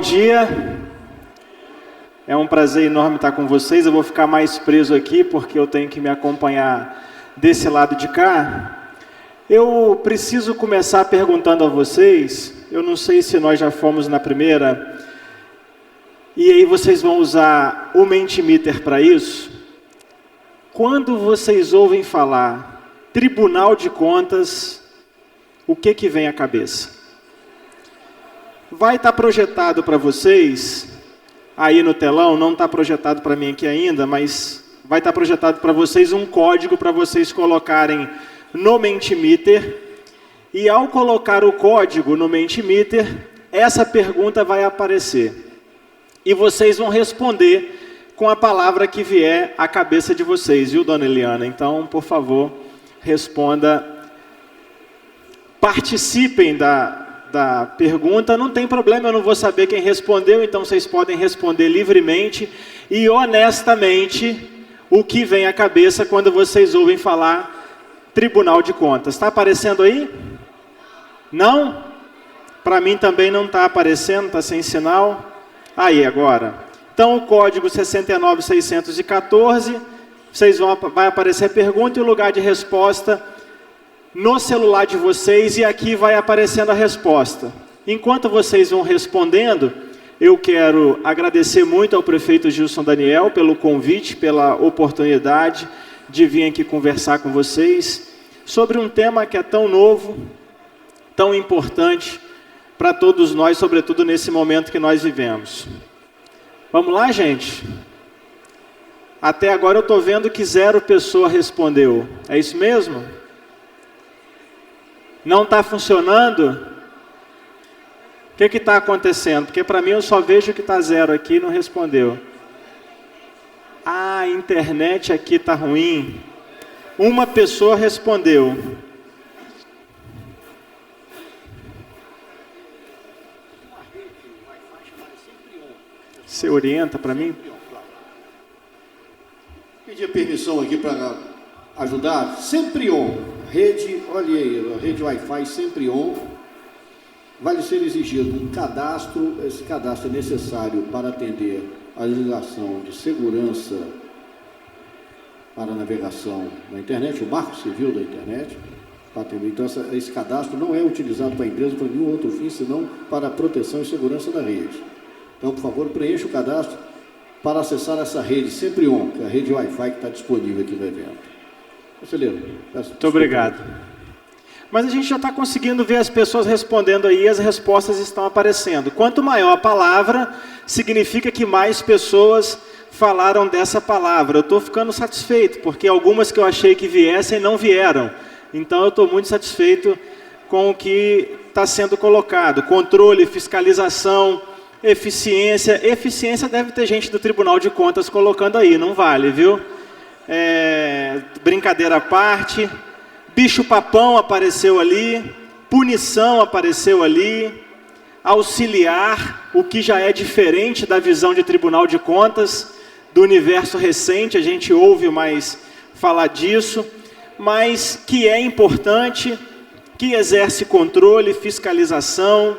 dia, é um prazer enorme estar com vocês. Eu vou ficar mais preso aqui porque eu tenho que me acompanhar desse lado de cá. Eu preciso começar perguntando a vocês, eu não sei se nós já fomos na primeira, e aí vocês vão usar o Mentimeter para isso. Quando vocês ouvem falar Tribunal de Contas, o que vem à cabeça? Vai estar projetado para vocês, aí no telão, não está projetado para mim aqui ainda, mas vai estar projetado para vocês um código para vocês colocarem no Mentimeter, e ao colocar o código no Mentimeter, essa pergunta vai aparecer. E vocês vão responder com a palavra que vier à cabeça de vocês, viu, dona Eliana? Então, por favor, responda. Participem da pergunta, não tem problema, eu não vou saber quem respondeu, então vocês podem responder livremente e honestamente o que vem à cabeça quando vocês ouvem falar Tribunal de Contas. Está aparecendo aí? Não? Para mim também não está aparecendo, está sem sinal. Aí, agora. Então, o código 69614, vai aparecer a pergunta e o lugar de resposta no celular de vocês, e aqui vai aparecendo a resposta. Enquanto vocês vão respondendo, eu quero agradecer muito ao prefeito Gilson Daniel pelo convite, pela oportunidade de vir aqui conversar com vocês sobre um tema que é tão novo, tão importante para todos nós, sobretudo nesse momento que nós vivemos. Vamos lá, gente? Até agora eu estou vendo que 0 pessoa respondeu. É isso mesmo? Não está funcionando? O que está acontecendo? Porque para mim eu só vejo que está 0 aqui e não respondeu. Ah, a internet aqui está ruim. Uma pessoa respondeu. Você orienta para mim? Pedir permissão aqui para ajudar. Sempre on. Rede, olha aí, a rede Wi-Fi sempre on. Vai ser exigido um cadastro. Esse cadastro é necessário para atender a legislação de segurança para a navegação na internet, o marco civil da internet. Para atender. Então, esse cadastro não é utilizado para a empresa para nenhum outro fim, senão para a proteção e segurança da rede. Então, por favor, preencha o cadastro para acessar essa rede sempre on, que é a rede Wi-Fi que está disponível aqui no evento. Conselheiro, muito obrigado. Mas a gente já está conseguindo ver as pessoas respondendo aí, as respostas estão aparecendo. Quanto maior a palavra, significa que mais pessoas falaram dessa palavra. Eu estou ficando satisfeito, porque algumas que eu achei que viessem não vieram. Então eu estou muito satisfeito com o que está sendo colocado. Controle, fiscalização, eficiência. Eficiência deve ter gente do Tribunal de Contas colocando aí, não vale, viu? Brincadeira à parte, bicho-papão apareceu ali, punição apareceu ali, auxiliar, o que já é diferente da visão de Tribunal de Contas, do universo recente, a gente ouve mais falar disso, mas que é importante, que exerce controle, fiscalização.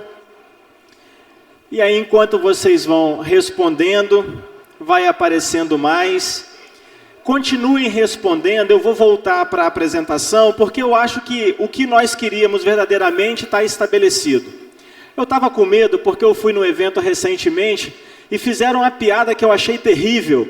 E aí, enquanto vocês vão respondendo, vai aparecendo mais. Continuem respondendo, eu vou voltar para a apresentação, porque eu acho que o que nós queríamos verdadeiramente está estabelecido. Eu estava com medo porque eu fui num evento recentemente e fizeram uma piada que eu achei terrível,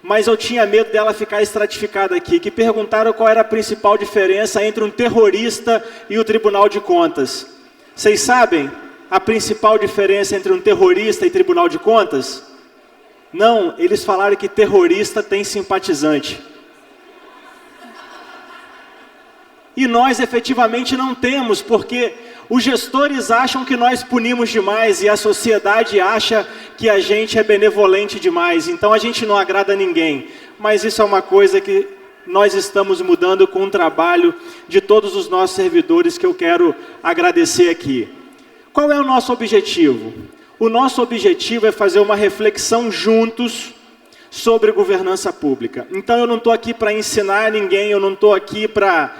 mas eu tinha medo dela ficar estratificada aqui, que perguntaram qual era a principal diferença entre um terrorista e o Tribunal de Contas. Vocês sabem a principal diferença entre um terrorista e Tribunal de Contas? Não, eles falaram que terrorista tem simpatizante. E nós efetivamente não temos, porque os gestores acham que nós punimos demais e a sociedade acha que a gente é benevolente demais. Então a gente não agrada a ninguém. Mas isso é uma coisa que nós estamos mudando com o trabalho de todos os nossos servidores, que eu quero agradecer aqui. Qual é o nosso objetivo? O nosso objetivo é fazer uma reflexão juntos sobre governança pública. Então eu não estou aqui para ensinar ninguém, eu não estou aqui para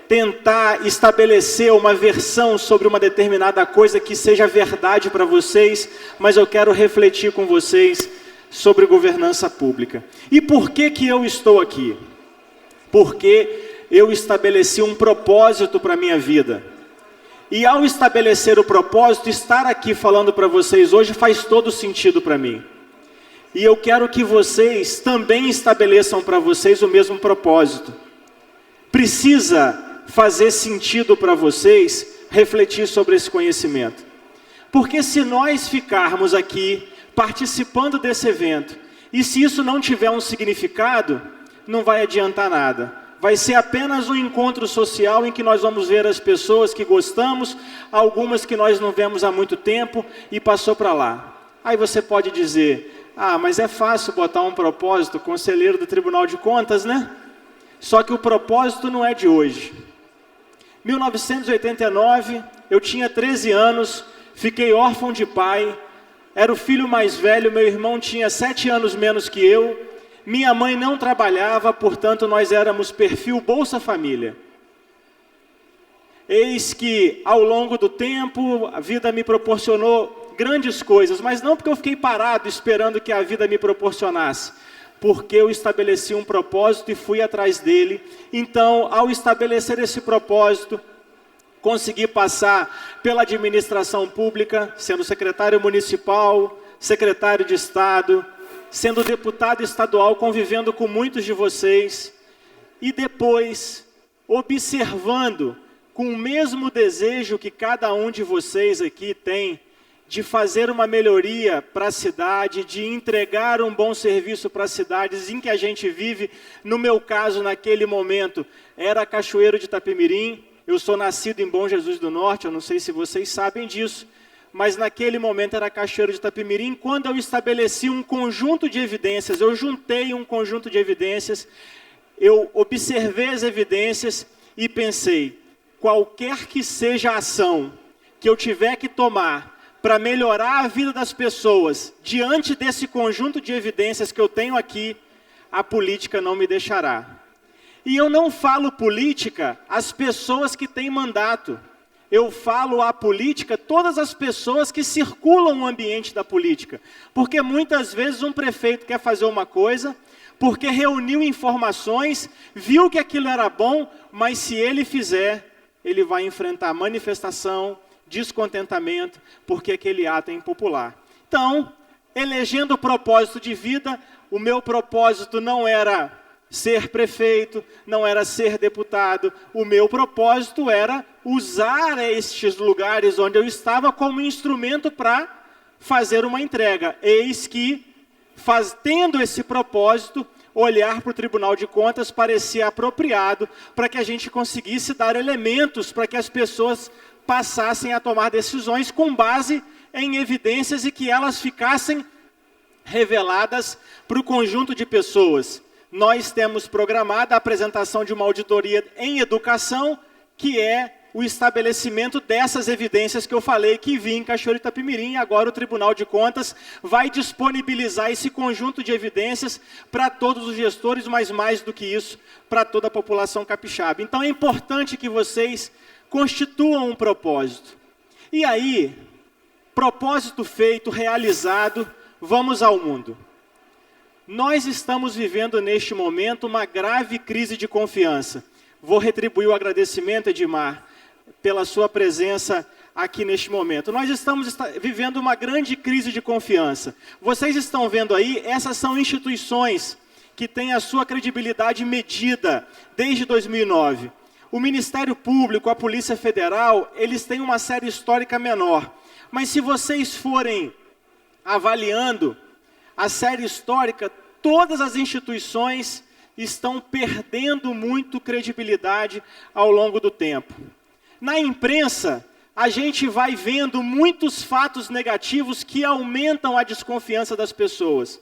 tentar estabelecer uma versão sobre uma determinada coisa que seja verdade para vocês, mas eu quero refletir com vocês sobre governança pública. E por que que eu estou aqui? Porque eu estabeleci um propósito para a minha vida. E ao estabelecer o propósito, estar aqui falando para vocês hoje faz todo sentido para mim. E eu quero que vocês também estabeleçam para vocês o mesmo propósito. Precisa fazer sentido para vocês refletir sobre esse conhecimento. Porque se nós ficarmos aqui participando desse evento, e se isso não tiver um significado, não vai adiantar nada. Vai ser apenas um encontro social em que nós vamos ver as pessoas que gostamos, algumas que nós não vemos há muito tempo e passou para lá. Aí você pode dizer, mas é fácil botar um propósito, conselheiro do Tribunal de Contas, né? Só que o propósito não é de hoje. 1989, eu tinha 13 anos, fiquei órfão de pai, era o filho mais velho, meu irmão tinha 7 anos menos que eu, minha mãe não trabalhava, portanto nós éramos perfil Bolsa Família. Eis que ao longo do tempo a vida me proporcionou grandes coisas, mas não porque eu fiquei parado esperando que a vida me proporcionasse, porque eu estabeleci um propósito e fui atrás dele. Então, ao estabelecer esse propósito, consegui passar pela administração pública, sendo secretário municipal, secretário de Estado, sendo deputado estadual, convivendo com muitos de vocês, e depois, observando com o mesmo desejo que cada um de vocês aqui tem, de fazer uma melhoria para a cidade, de entregar um bom serviço para as cidades em que a gente vive. No meu caso, naquele momento, era Cachoeiro de Itapemirim. Eu sou nascido em Bom Jesus do Norte, eu não sei se vocês sabem disso, mas naquele momento era Cachoeiro de Itapemirim. Quando eu estabeleci um conjunto de evidências, eu juntei um conjunto de evidências, eu observei as evidências e pensei, qualquer que seja a ação que eu tiver que tomar para melhorar a vida das pessoas, diante desse conjunto de evidências que eu tenho aqui, a política não me deixará. E eu não falo política às pessoas que têm mandato. Eu falo a política todas as pessoas que circulam o ambiente da política. Porque muitas vezes um prefeito quer fazer uma coisa, porque reuniu informações, viu que aquilo era bom, mas se ele fizer, ele vai enfrentar manifestação, descontentamento, porque aquele ato é impopular. Então, elegendo o propósito de vida, o meu propósito não era ser prefeito, não era ser deputado, o meu propósito era usar estes lugares onde eu estava como instrumento para fazer uma entrega. Eis que, tendo esse propósito, olhar para o Tribunal de Contas parecia apropriado para que a gente conseguisse dar elementos para que as pessoas passassem a tomar decisões com base em evidências e que elas ficassem reveladas para o conjunto de pessoas. Nós temos programada a apresentação de uma auditoria em educação, que é o estabelecimento dessas evidências que eu falei, que vi em Cachoeiro de Itapemirim, e agora o Tribunal de Contas vai disponibilizar esse conjunto de evidências para todos os gestores, mas mais do que isso, para toda a população capixaba. Então é importante que vocês constituam um propósito. E aí, propósito feito, realizado, vamos ao mundo. Nós estamos vivendo neste momento uma grave crise de confiança. Vou retribuir o agradecimento, Edmar, pela sua presença aqui neste momento. Nós estamos vivendo uma grande crise de confiança. Vocês estão vendo aí, essas são instituições que têm a sua credibilidade medida desde 2009. O Ministério Público, a Polícia Federal, eles têm uma série histórica menor. Mas se vocês forem avaliando a série histórica, todas as instituições estão perdendo muito credibilidade ao longo do tempo. Na imprensa, a gente vai vendo muitos fatos negativos que aumentam a desconfiança das pessoas.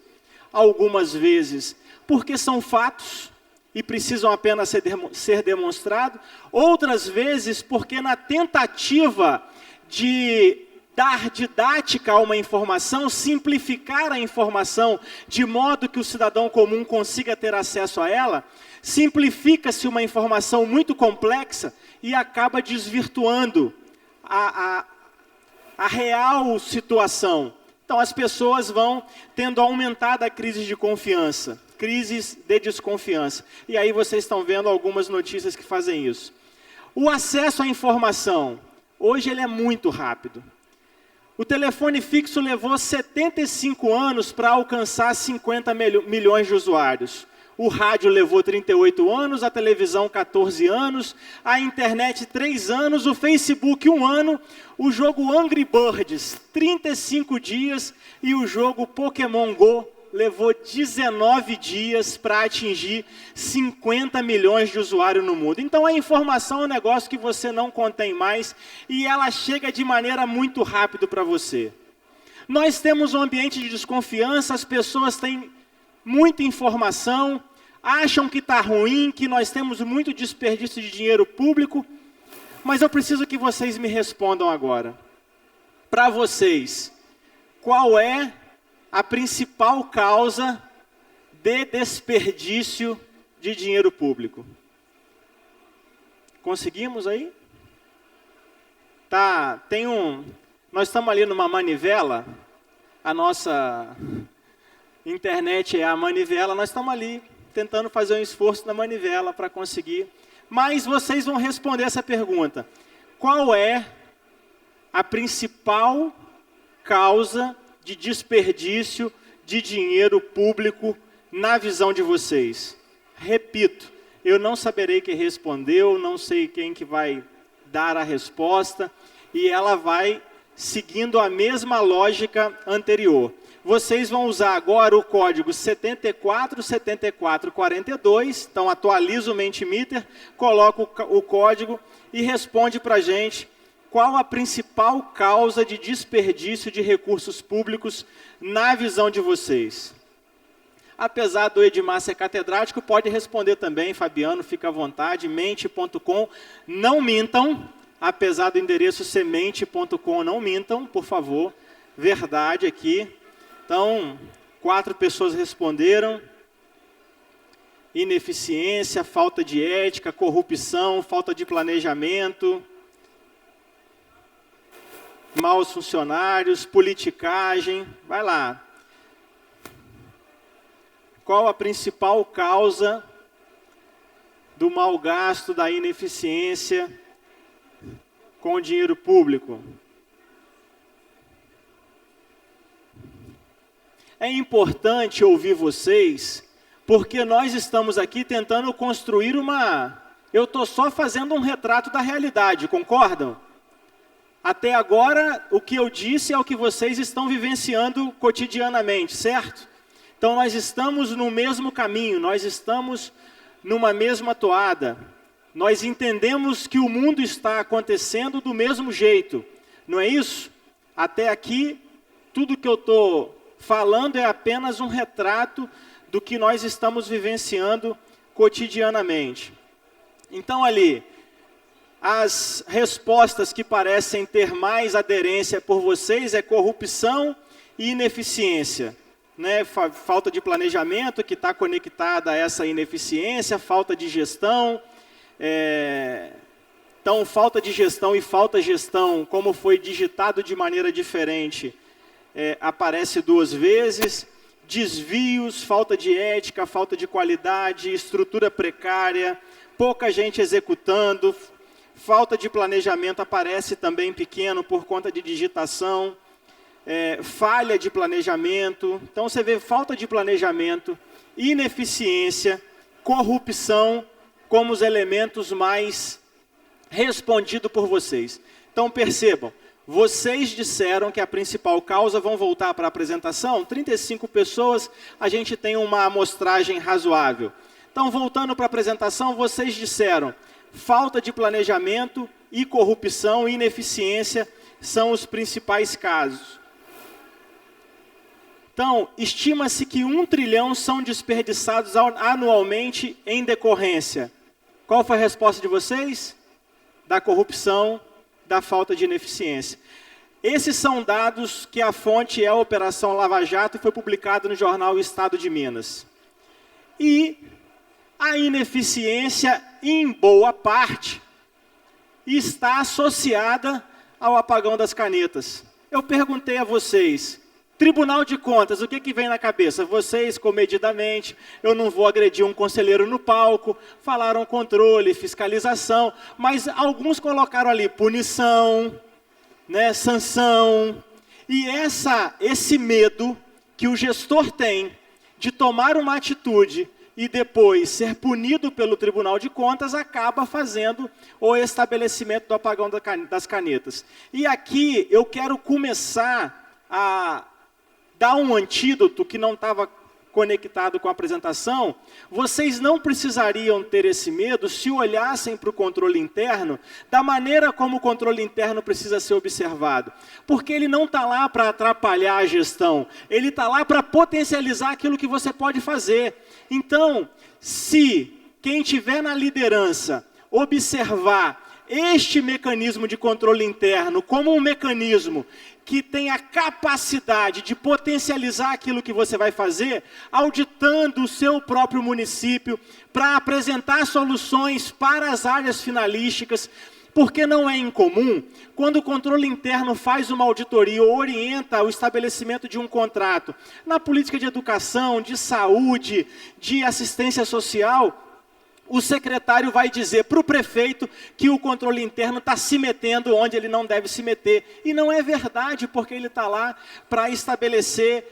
Algumas vezes porque são fatos e precisam apenas ser demonstrados, outras vezes porque na tentativa de dar didática a uma informação, simplificar a informação de modo que o cidadão comum consiga ter acesso a ela, simplifica-se uma informação muito complexa e acaba desvirtuando a real situação. Então as pessoas vão tendo aumentada a crise de confiança, crises de desconfiança. E aí vocês estão vendo algumas notícias que fazem isso. O acesso à informação, hoje ele é muito rápido. O telefone fixo levou 75 anos para alcançar 50 milhões de usuários. O rádio levou 38 anos, a televisão 14 anos, a internet 3 anos, o Facebook 1 ano, o jogo Angry Birds 35 dias e o jogo Pokémon Go levou 19 dias para atingir 50 milhões de usuários no mundo. Então a informação é um negócio que você não contém mais e ela chega de maneira muito rápida para você. Nós temos um ambiente de desconfiança, as pessoas têm muita informação, acham que está ruim, que nós temos muito desperdício de dinheiro público, mas eu preciso que vocês me respondam agora. Para vocês, qual é a principal causa de desperdício de dinheiro público? Conseguimos aí? Tá, nós estamos ali numa manivela, a nossa internet é a manivela, nós estamos ali tentando fazer um esforço na manivela para conseguir. Mas vocês vão responder essa pergunta. Qual é a principal causa de desperdício de dinheiro público na visão de vocês? Repito, eu não saberei quem respondeu, não sei quem que vai dar a resposta, e ela vai seguindo a mesma lógica anterior. Vocês vão usar agora o código 747442, então atualiza o Mentimeter, coloca o código e responde para a gente qual a principal causa de desperdício de recursos públicos na visão de vocês. Apesar do Edmar ser catedrático, pode responder também, Fabiano, fica à vontade, mente.com, não mintam, apesar do endereço ser mente.com, não mintam, por favor, verdade aqui. Então, 4 pessoas responderam: ineficiência, falta de ética, corrupção, falta de planejamento, maus funcionários, politicagem. Vai lá. Qual a principal causa do mau gasto, da ineficiência com o dinheiro público? É importante ouvir vocês, porque nós estamos aqui tentando construir eu estou só fazendo um retrato da realidade, concordam? Até agora, o que eu disse é o que vocês estão vivenciando cotidianamente, certo? Então nós estamos no mesmo caminho, nós estamos numa mesma toada. Nós entendemos que o mundo está acontecendo do mesmo jeito, não é isso? Até aqui, tudo que eu estou falando é apenas um retrato do que nós estamos vivenciando cotidianamente. Então ali, as respostas que parecem ter mais aderência por vocês é corrupção e ineficiência. Né? Falta de planejamento que está conectada a essa ineficiência, falta de gestão. Então, falta de gestão e falta de gestão, como foi digitado de maneira diferente, aparece 2 vezes. Desvios, falta de ética, falta de qualidade, estrutura precária, pouca gente executando, falta de planejamento aparece também pequeno por conta de digitação, falha de planejamento. Então você vê falta de planejamento, ineficiência, corrupção como os elementos mais respondidos por vocês. Então percebam, vocês disseram que a principal causa, vão voltar para a apresentação, 35 pessoas, a gente tem uma amostragem razoável. Então, voltando para a apresentação, vocês disseram, falta de planejamento e corrupção e ineficiência são os principais casos. Então, estima-se que 1 trilhão são desperdiçados anualmente em decorrência. Qual foi a resposta de vocês? Da corrupção, da falta de ineficiência. Esses são dados que a fonte é a Operação Lava Jato e foi publicado no jornal Estado de Minas. E a ineficiência, em boa parte, está associada ao apagão das canetas. Eu perguntei a vocês, Tribunal de Contas, o que vem na cabeça? Vocês, comedidamente, eu não vou agredir um conselheiro no palco, falaram controle, fiscalização, mas alguns colocaram ali punição, né, sanção, e esse medo que o gestor tem de tomar uma atitude e depois ser punido pelo Tribunal de Contas, acaba fazendo o estabelecimento do apagão das canetas. E aqui eu quero começar a dar um antídoto que não estava conectado com a apresentação. Vocês não precisariam ter esse medo se olhassem para o controle interno da maneira como o controle interno precisa ser observado. Porque ele não está lá para atrapalhar a gestão, ele está lá para potencializar aquilo que você pode fazer. Então, se quem estiver na liderança observar este mecanismo de controle interno como um mecanismo que tem a capacidade de potencializar aquilo que você vai fazer, auditando o seu próprio município para apresentar soluções para as áreas finalísticas, porque não é incomum, quando o controle interno faz uma auditoria ou orienta o estabelecimento de um contrato na política de educação, de saúde, de assistência social, o secretário vai dizer para o prefeito que o controle interno está se metendo onde ele não deve se meter. E não é verdade, porque ele está lá para estabelecer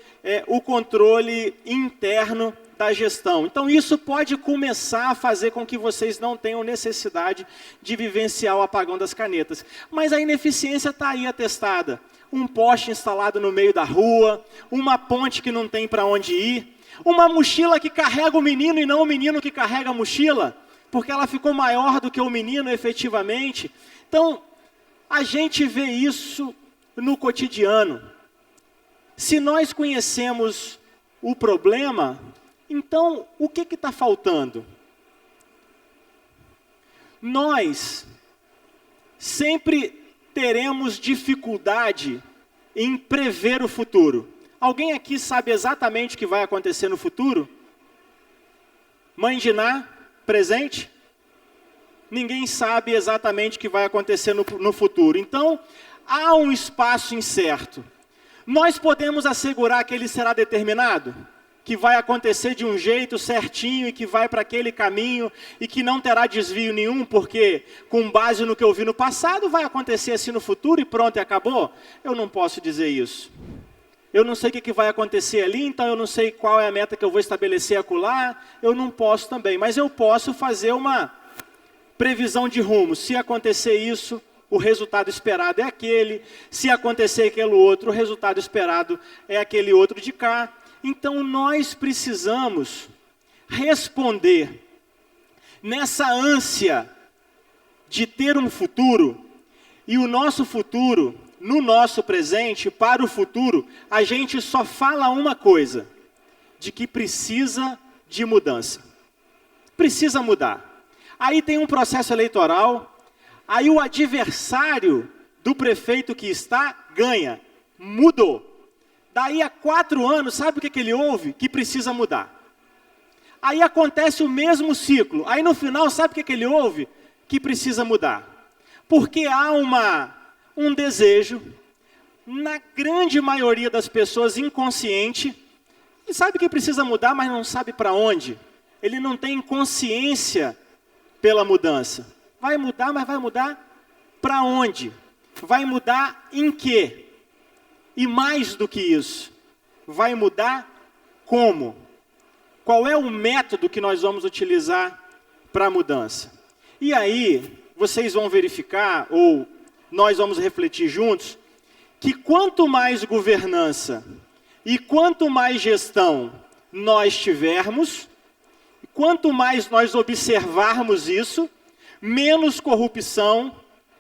o controle interno da gestão. Então isso pode começar a fazer com que vocês não tenham necessidade de vivenciar o apagão das canetas. Mas a ineficiência está aí atestada. Um poste instalado no meio da rua, uma ponte que não tem para onde ir, uma mochila que carrega o menino e não o menino que carrega a mochila, porque ela ficou maior do que o menino efetivamente. Então, a gente vê isso no cotidiano. Se nós conhecemos o problema, então o que está faltando? Nós sempre teremos dificuldade em prever o futuro. Alguém aqui sabe exatamente o que vai acontecer no futuro? Mãe de Ná, presente? Ninguém sabe exatamente o que vai acontecer no futuro. Então, há um espaço incerto. Nós podemos assegurar que ele será determinado? Que vai acontecer de um jeito certinho e que vai para aquele caminho e que não terá desvio nenhum, porque com base no que eu vi no passado, vai acontecer assim no futuro e pronto, e acabou? Eu não posso dizer isso. Eu não sei o que vai acontecer ali, então eu não sei qual é a meta que eu vou estabelecer acolá, eu não posso também. Mas eu posso fazer uma previsão de rumo. Se acontecer isso, o resultado esperado é aquele. Se acontecer aquele outro, o resultado esperado é aquele outro de cá. Então nós precisamos responder nessa ânsia de ter um futuro, e o nosso futuro, no nosso presente, para o futuro, a gente só fala uma coisa, de que precisa de mudança. Precisa mudar. Aí tem um processo eleitoral, aí o adversário do prefeito que está, ganha, mudou. Daí a 4 anos, sabe o que ele ouve? Que precisa mudar. Aí acontece o mesmo ciclo, aí no final, sabe o que ele ouve? Que precisa mudar. Porque há um desejo, na grande maioria das pessoas, inconsciente, e sabe que precisa mudar, mas não sabe para onde. Ele não tem consciência pela mudança. Vai mudar, mas vai mudar para onde? Vai mudar em quê? E mais do que isso, vai mudar como? Qual é o método que nós vamos utilizar para a mudança? E aí, vocês vão verificar, ou nós vamos refletir juntos, que quanto mais governança e quanto mais gestão nós tivermos, quanto mais nós observarmos isso, menos corrupção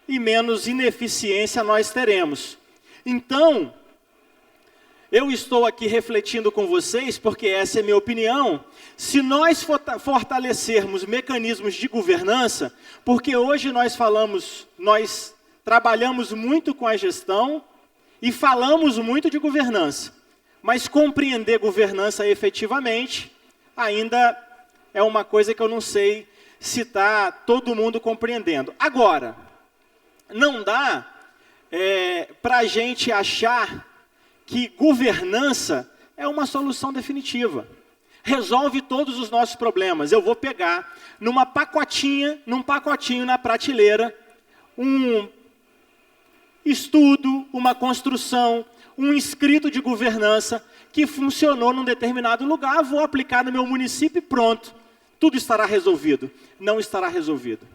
e menos ineficiência nós teremos. Então, eu estou aqui refletindo com vocês, porque essa é a minha opinião, se nós fortalecermos mecanismos de governança, porque hoje nós trabalhamos muito com a gestão, e falamos muito de governança, mas compreender governança efetivamente ainda é uma coisa que eu não sei se está todo mundo compreendendo. Agora, não dá para a gente achar que governança é uma solução definitiva. Resolve todos os nossos problemas. Eu vou pegar num pacotinho na prateleira, um estudo, uma construção, um escrito de governança que funcionou num determinado lugar, vou aplicar no meu município e pronto. Tudo estará resolvido. Não estará resolvido.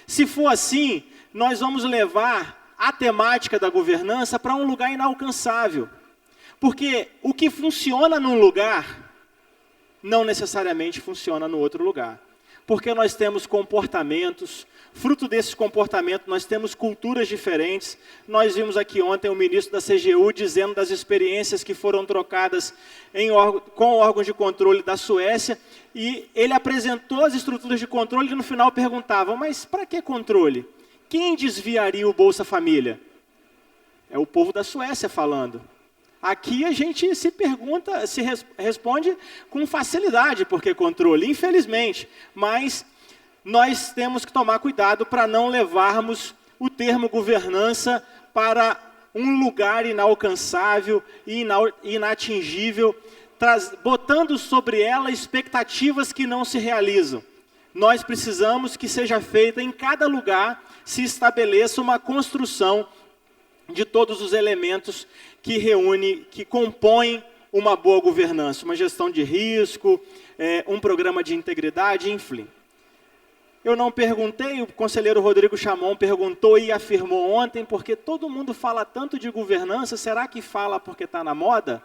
Se for assim, nós vamos levar a temática da governança para um lugar inalcançável. Porque o que funciona num lugar não necessariamente funciona no outro lugar. Porque nós temos comportamentos, fruto desse comportamento nós temos culturas diferentes. Nós vimos aqui ontem o ministro da CGU dizendo das experiências que foram trocadas com órgãos de controle da Suécia, e ele apresentou as estruturas de controle e no final perguntava, mas para que controle? Quem desviaria o Bolsa Família? É o povo da Suécia falando. Aqui a gente se pergunta, responde com facilidade, porque controle, infelizmente. Mas nós temos que tomar cuidado para não levarmos o termo governança para um lugar inalcançável e inatingível, botando sobre ela expectativas que não se realizam. Nós precisamos que seja feita em cada lugar, se estabeleça uma construção de todos os elementos que compõem uma boa governança, uma gestão de risco, um programa de integridade, enfim. Eu não perguntei, o conselheiro Rodrigo Chamon perguntou e afirmou ontem, porque todo mundo fala tanto de governança, será que fala porque está na moda?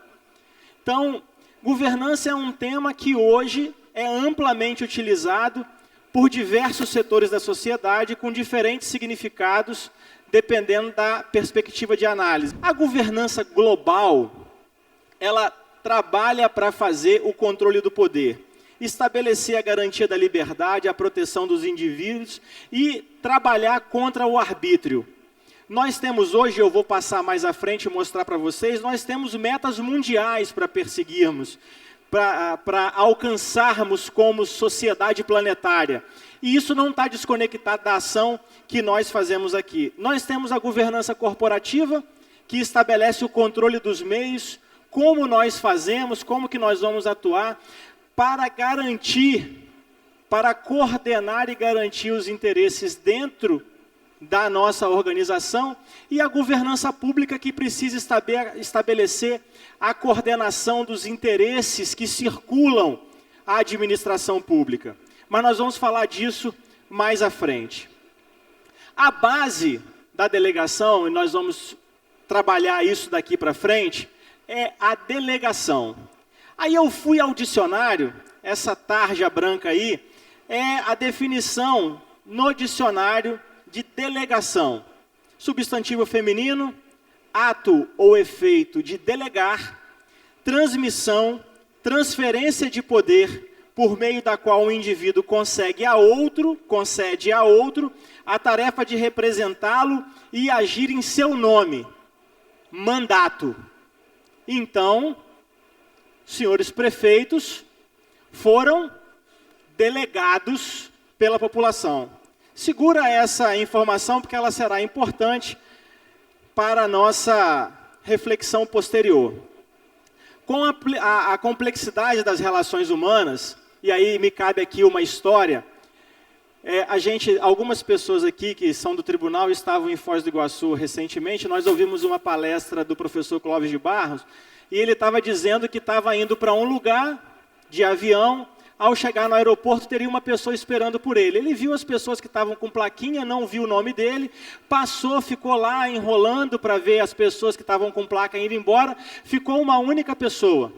Então, governança é um tema que hoje é amplamente utilizado por diversos setores da sociedade, com diferentes significados, dependendo da perspectiva de análise. A governança global, ela trabalha para fazer o controle do poder, estabelecer a garantia da liberdade, a proteção dos indivíduos e trabalhar contra o arbítrio. Nós temos hoje, eu vou passar mais à frente e mostrar para vocês, nós temos metas mundiais para perseguirmos, para alcançarmos como sociedade planetária. E isso não está desconectado da ação que nós fazemos aqui. Nós temos a governança corporativa, que estabelece o controle dos meios, como nós fazemos, como que nós vamos atuar, para garantir, para coordenar e garantir os interesses dentro da nossa organização, e a governança pública, que precisa estabelecer a coordenação dos interesses que circulam a administração pública. Mas nós vamos falar disso mais à frente. A base da delegação, e nós vamos trabalhar isso daqui para frente, é a delegação. Aí eu fui ao dicionário, essa tarja branca aí, é a definição no dicionário de delegação. Substantivo feminino, ato ou efeito de delegar, transmissão, transferência de poder, por meio da qual o indivíduo concede a outro a tarefa de representá-lo e agir em seu nome. Mandato. Então, senhores prefeitos foram delegados pela população. Segura essa informação, porque ela será importante para a nossa reflexão posterior. Com a complexidade das relações humanas, e aí me cabe aqui uma história, algumas pessoas aqui que são do tribunal estavam em Foz do Iguaçu recentemente, nós ouvimos uma palestra do professor Clóvis de Barros, e ele estava dizendo que estava indo para um lugar de avião. Ao chegar no aeroporto, teria uma pessoa esperando por ele. Ele viu as pessoas que estavam com plaquinha, não viu o nome dele, passou, ficou lá enrolando para ver as pessoas que estavam com placa indo embora, ficou uma única pessoa.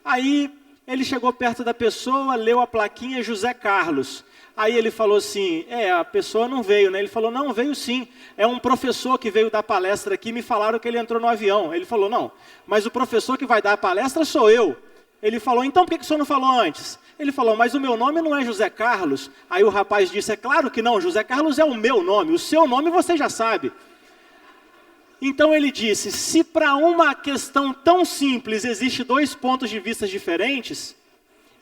Aí ele chegou perto da pessoa, leu a plaquinha, José Carlos. Aí ele falou assim, a pessoa não veio, né? Ele falou, não, veio sim. É um professor que veio dar palestra aqui, me falaram que ele entrou no avião. Ele falou, não, mas o professor que vai dar a palestra sou eu. Ele falou, então por que o senhor não falou antes? Ele falou, mas o meu nome não é José Carlos. Aí o rapaz disse, é claro que não, José Carlos é o meu nome, o seu nome você já sabe. Então ele disse, se para uma questão tão simples existe dois pontos de vista diferentes,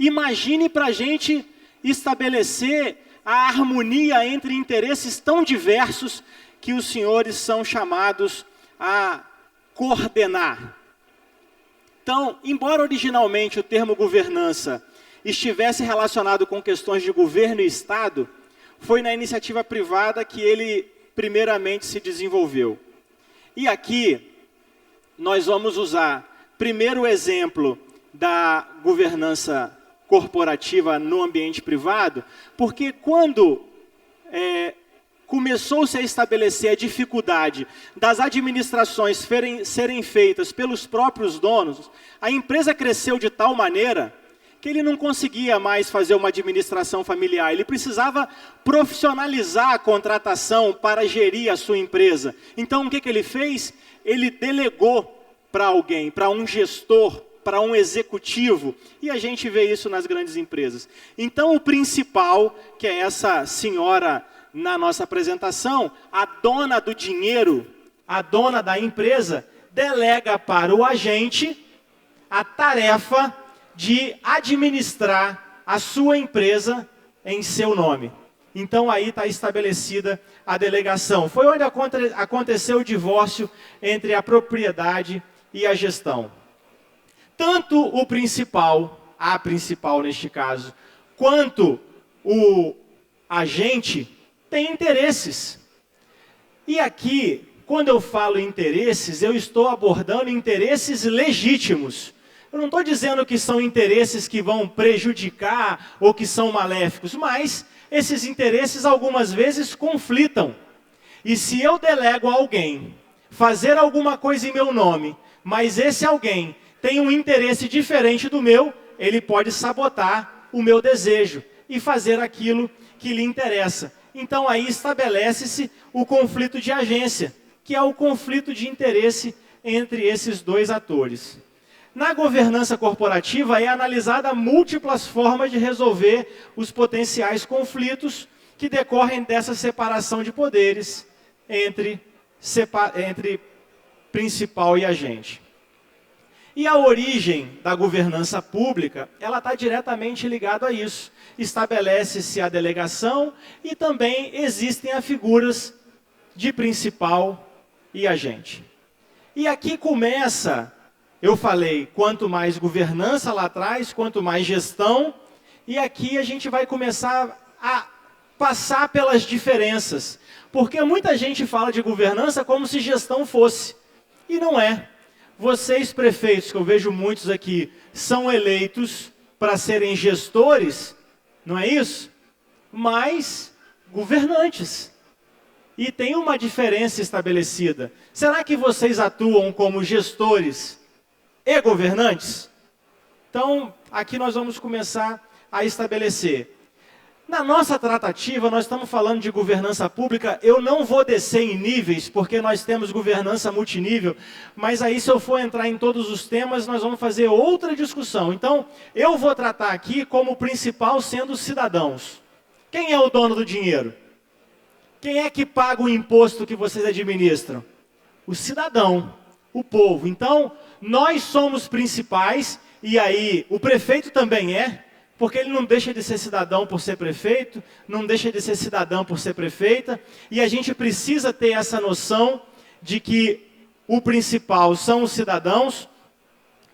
imagine para a gente estabelecer a harmonia entre interesses tão diversos que os senhores são chamados a coordenar. Então, embora originalmente o termo governança estivesse relacionado com questões de governo e Estado, foi na iniciativa privada que ele primeiramente se desenvolveu. E aqui nós vamos usar primeiro o exemplo da governança corporativa no ambiente privado, porque quando começou-se a estabelecer a dificuldade das administrações serem feitas pelos próprios donos, a empresa cresceu de tal maneira que ele não conseguia mais fazer uma administração familiar. Ele precisava profissionalizar a contratação para gerir a sua empresa. Então, o que ele fez? Ele delegou para alguém, para um gestor, para um executivo. E a gente vê isso nas grandes empresas. Então, o principal, que é essa senhora na nossa apresentação, a dona do dinheiro, a dona da empresa, delega para o agente a tarefa de administrar a sua empresa em seu nome. Então aí está estabelecida a delegação. Foi onde aconteceu o divórcio entre a propriedade e a gestão. Tanto o principal, a principal neste caso, quanto o agente tem interesses. E aqui, quando eu falo interesses, eu estou abordando interesses legítimos. Eu não estou dizendo que são interesses que vão prejudicar ou que são maléficos, mas esses interesses algumas vezes conflitam. E se eu delego a alguém fazer alguma coisa em meu nome, mas esse alguém tem um interesse diferente do meu, ele pode sabotar o meu desejo e fazer aquilo que lhe interessa. Então aí estabelece-se o conflito de agência, que é o conflito de interesse entre esses dois atores. Na governança corporativa é analisada múltiplas formas de resolver os potenciais conflitos que decorrem dessa separação de poderes entre principal e agente. E a origem da governança pública, ela está diretamente ligada a isso. Estabelece-se a delegação e também existem as figuras de principal e agente. E aqui começa, eu falei, quanto mais governança lá atrás, quanto mais gestão, e aqui a gente vai começar a passar pelas diferenças. Porque muita gente fala de governança como se gestão fosse, e não é. Vocês, prefeitos, que eu vejo muitos aqui, são eleitos para serem gestores, não é isso? Mas governantes. E tem uma diferença estabelecida. Será que vocês atuam como gestores e governantes? Então, aqui nós vamos começar a estabelecer. Na nossa tratativa, nós estamos falando de governança pública. Eu não vou descer em níveis, porque nós temos governança multinível, mas aí se eu for entrar em todos os temas, nós vamos fazer outra discussão. Então, eu vou tratar aqui como principal sendo os cidadãos. Quem é o dono do dinheiro? Quem é que paga o imposto que vocês administram? O cidadão, o povo. Então, nós somos principais, e aí o prefeito também é, porque ele não deixa de ser cidadão por ser prefeito, não deixa de ser cidadã por ser prefeita, e a gente precisa ter essa noção de que o principal são os cidadãos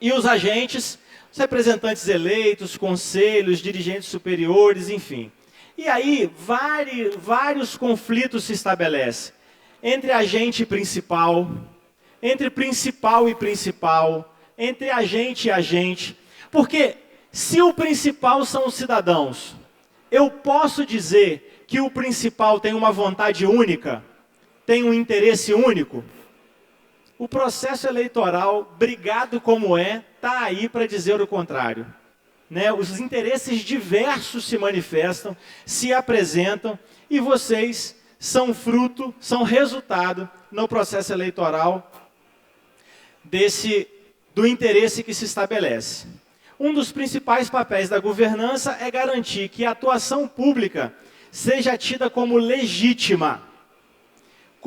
e os agentes, os representantes eleitos, conselhos, dirigentes superiores, enfim. E aí vários conflitos se estabelecem entre agente e principal, entre principal e principal, entre agente e agente, porque se o principal são os cidadãos, eu posso dizer que o principal tem uma vontade única, tem um interesse único? O processo eleitoral, brigado como está aí para dizer o contrário. Né? Os interesses diversos se manifestam, se apresentam, e vocês são fruto, são resultado no processo eleitoral do interesse que se estabelece. Um dos principais papéis da governança é garantir que a atuação pública seja tida como legítima,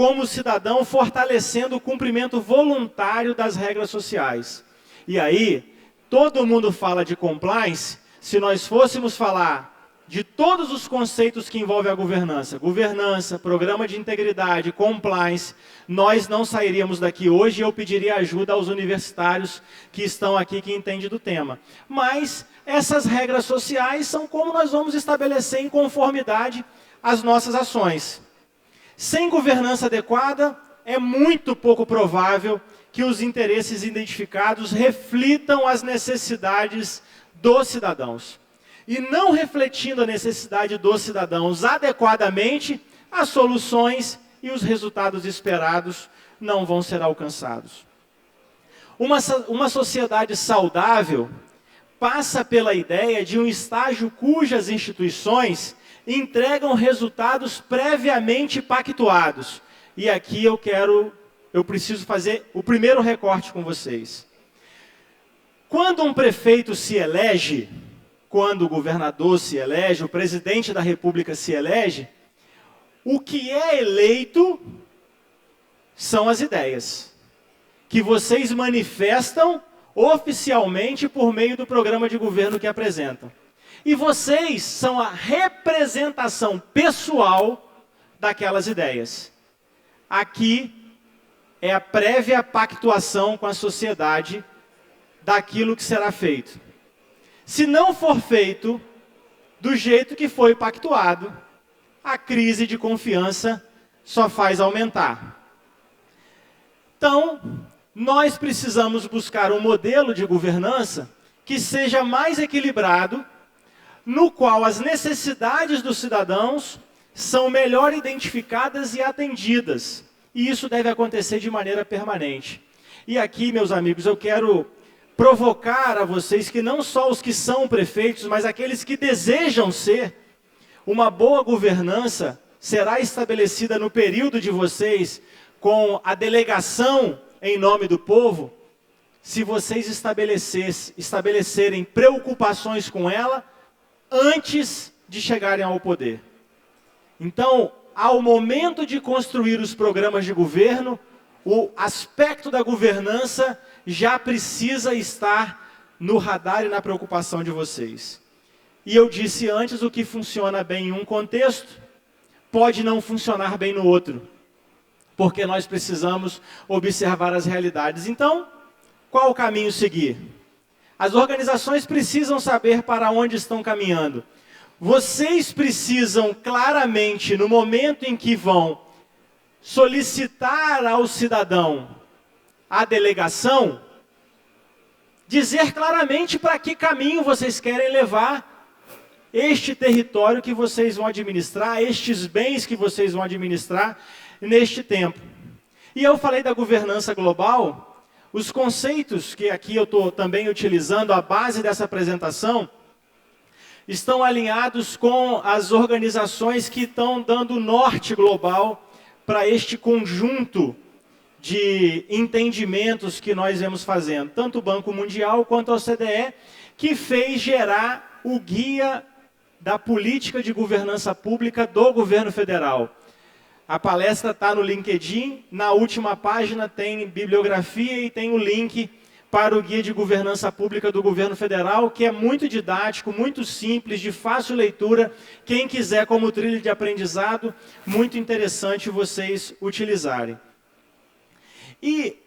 como cidadão, fortalecendo o cumprimento voluntário das regras sociais. E aí, todo mundo fala de compliance. Se nós fôssemos falar de todos os conceitos que envolvem a governança, programa de integridade, compliance, nós não sairíamos daqui hoje e eu pediria ajuda aos universitários que estão aqui, que entendem do tema. Mas essas regras sociais são como nós vamos estabelecer em conformidade as nossas ações. Sem governança adequada, é muito pouco provável que os interesses identificados reflitam as necessidades dos cidadãos. E não refletindo a necessidade dos cidadãos adequadamente, as soluções e os resultados esperados não vão ser alcançados. Uma sociedade saudável passa pela ideia de um estágio cujas instituições entregam resultados previamente pactuados. E aqui eu preciso fazer o primeiro recorte com vocês. Quando um prefeito se elege, quando o governador se elege, o presidente da República se elege, o que é eleito são as ideias, que vocês manifestam oficialmente por meio do programa de governo que apresentam. E vocês são a representação pessoal daquelas ideias. Aqui é a prévia pactuação com a sociedade daquilo que será feito. Se não for feito do jeito que foi pactuado, a crise de confiança só faz aumentar. Então, nós precisamos buscar um modelo de governança que seja mais equilibrado, no qual as necessidades dos cidadãos são melhor identificadas e atendidas. E isso deve acontecer de maneira permanente. E aqui, meus amigos, eu quero provocar a vocês que não só os que são prefeitos, mas aqueles que desejam ser, uma boa governança será estabelecida no período de vocês com a delegação em nome do povo, se vocês estabelecerem preocupações com ela antes de chegarem ao poder. Então, ao momento de construir os programas de governo, o aspecto da governança já precisa estar no radar e na preocupação de vocês. E eu disse antes, o que funciona bem em um contexto, pode não funcionar bem no outro, porque nós precisamos observar as realidades. Então, qual o caminho seguir? As organizações precisam saber para onde estão caminhando. Vocês precisam claramente, no momento em que vão solicitar ao cidadão a delegação, dizer claramente para que caminho vocês querem levar este território que vocês vão administrar, estes bens que vocês vão administrar neste tempo. E eu falei da governança global, os conceitos que aqui eu estou também utilizando, a base dessa apresentação, estão alinhados com as organizações que estão dando norte global para este conjunto de entendimentos que nós vemos fazendo, tanto o Banco Mundial quanto a OCDE, que fez gerar o guia da política de governança pública do governo federal. A palestra está no LinkedIn, na última página tem bibliografia e tem o link para o guia de governança pública do governo federal, que é muito didático, muito simples, de fácil leitura. Quem quiser como trilha de aprendizado, muito interessante vocês utilizarem. E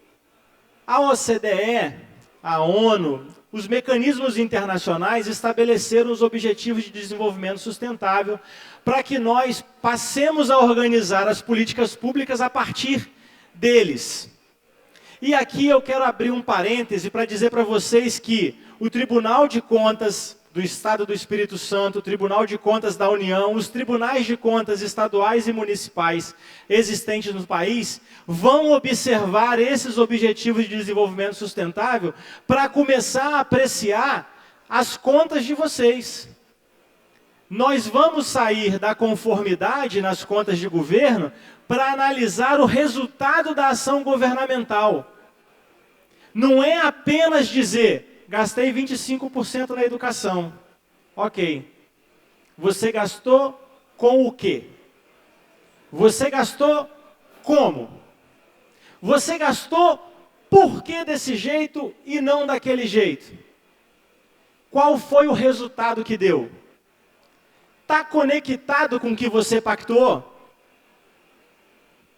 a OCDE, a ONU, os mecanismos internacionais estabeleceram os Objetivos de Desenvolvimento Sustentável para que nós passemos a organizar as políticas públicas a partir deles. E aqui eu quero abrir um parêntese para dizer para vocês que o Tribunal de Contas do Estado do Espírito Santo, o Tribunal de Contas da União, os tribunais de contas estaduais e municipais existentes no país, vão observar esses Objetivos de Desenvolvimento Sustentável para começar a apreciar as contas de vocês. Nós vamos sair da conformidade nas contas de governo para analisar o resultado da ação governamental. Não é apenas dizer, gastei 25% na educação. Ok. Você gastou com o quê? Você gastou como? Você gastou por que desse jeito e não daquele jeito? Qual foi o resultado que deu? Está conectado com o que você pactuou?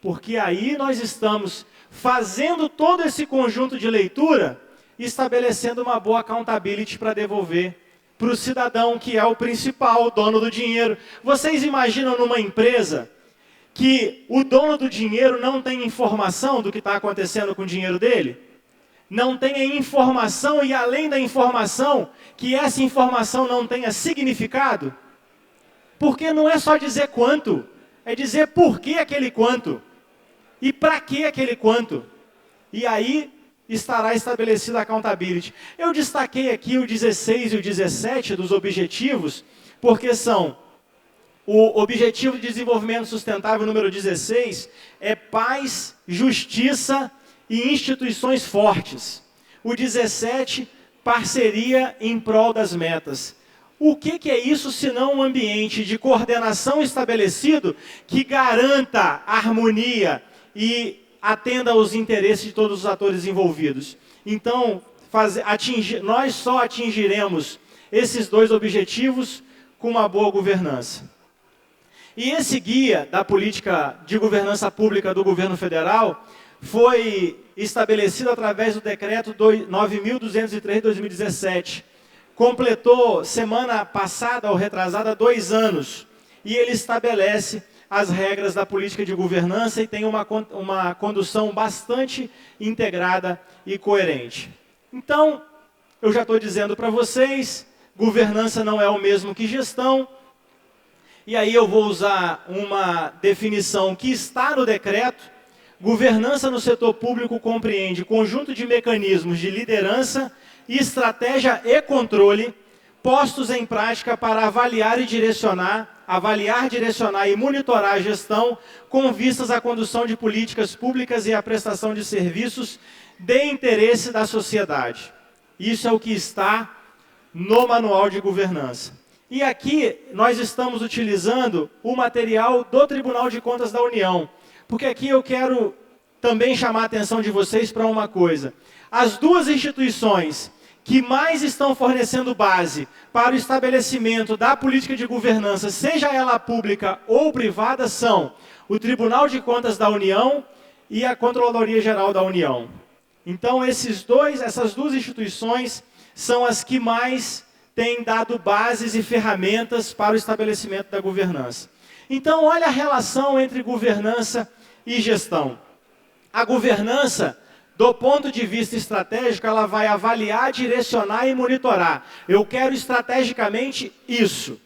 Porque aí nós estamos fazendo todo esse conjunto de leitura, estabelecendo uma boa accountability para devolver para o cidadão, que é o principal, o dono do dinheiro. Vocês imaginam numa empresa que o dono do dinheiro não tem informação do que está acontecendo com o dinheiro dele? Não tenha informação e, além da informação, que essa informação não tenha significado? Porque não é só dizer quanto, é dizer por que aquele quanto e para que aquele quanto. E aí estará estabelecida a accountability. Eu destaquei aqui o 16 e o 17 dos objetivos, porque são o Objetivo de Desenvolvimento Sustentável número 16, é paz, justiça e instituições fortes. O 17, parceria em prol das metas. O que é isso senão um ambiente de coordenação estabelecido que garanta a harmonia e atenda aos interesses de todos os atores envolvidos? Então, nós só atingiremos esses dois objetivos com uma boa governança. E esse guia da política de governança pública do governo federal foi estabelecido através do decreto 9.203 de 2017. Completou semana passada ou retrasada 2 anos. E ele estabelece as regras da política de governança e tem uma condução bastante integrada e coerente. Então, eu já estou dizendo para vocês, governança não é o mesmo que gestão. E aí eu vou usar uma definição que está no decreto. Governança no setor público compreende conjunto de mecanismos de liderança, estratégia e controle, postos em prática para avaliar, direcionar e monitorar a gestão com vistas à condução de políticas públicas e à prestação de serviços de interesse da sociedade. Isso é o que está no Manual de Governança. E aqui nós estamos utilizando o material do Tribunal de Contas da União, porque aqui eu quero também chamar a atenção de vocês para uma coisa. As duas instituições que mais estão fornecendo base para o estabelecimento da política de governança, seja ela pública ou privada, são o Tribunal de Contas da União e a Controladoria Geral da União. Então, essas duas instituições são as que mais têm dado bases e ferramentas para o estabelecimento da governança. Então, olha a relação entre governança e gestão. A governança, do ponto de vista estratégico, ela vai avaliar, direcionar e monitorar. Eu quero estrategicamente isso.